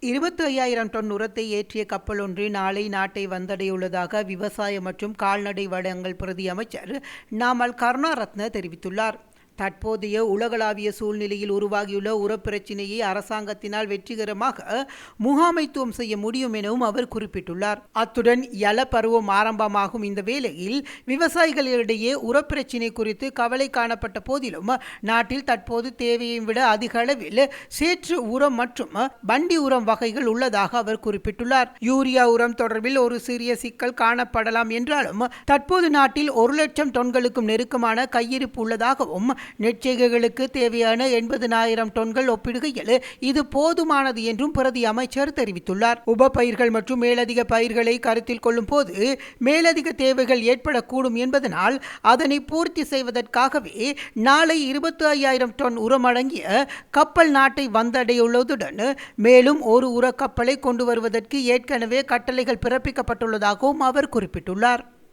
25,000 ton உரத்தை ஏற்றிய கப்பல் ஒன்று நாளை நாட்டை வந்தடையுள்ளதாக விவசாய மற்றும் கால்நடை வளங்கள் பிரதி அமைச்சர் நாமல் கருணாரத்ன தெரிவித்துள்ளார். தற்போதைய உலகளாவிய சூழ்நிலையில் உருவாகியுள்ள உரப்பிரச்சினையை அரசாங்கத்தினால் வெற்றிகரமாக முகாமைத்துவம் செய்ய முடியும் எனவும் அவர் குறிப்பிட்டுள்ளார். அத்துடன் யல பருவம் ஆரம்பமாகும் இந்த வேளையில் விவசாயிகளிடையே உரப்பிரச்சினை குறித்து கவலை காணப்பட்ட போதிலும் நாட்டில் தற்போது தேவையை விட அதிக அளவில் சேற்று உரம் மற்றும் வண்டி உரம் வகைகள் உள்ளதாக அவர் குறிப்பிட்டுள்ளார். யூரியா உரம் தொடர்பில் ஒரு சிறிய சிக்கல் காணப்படலாம் என்றாலும் தற்போது நாட்டில் 1,00,000 டன்களுக்கும் நெருக்கமான கையிருப்பு உள்ளதாகவும் நெற்செய்கைகளுக்கு தேவையான 80,000 டன்கள் ஒப்பிடுகையில் இது போதுமானது என்றும் பிரதி அமைச்சர் தெரிவித்துள்ளார். உப பயிர்கள் மற்றும் மேலதிக பயிர்களை கருத்தில் கொள்ளும் போது மேலதிக தேவைகள் ஏற்படக்கூடும் என்பதனால் அதனை பூர்த்தி செய்வதற்காகவே நாளை 25,000 டன் உரம் அடங்கிய கப்பல் நாட்டை வந்தடையுள்ளதுடன் மேலும் ஒரு உர கப்பலை கொண்டு வருவதற்கு ஏற்கனவே கட்டளைகள் பிறப்பிக்கப்பட்டுள்ளதாகவும் அவர் குறிப்பிட்டுள்ளார்.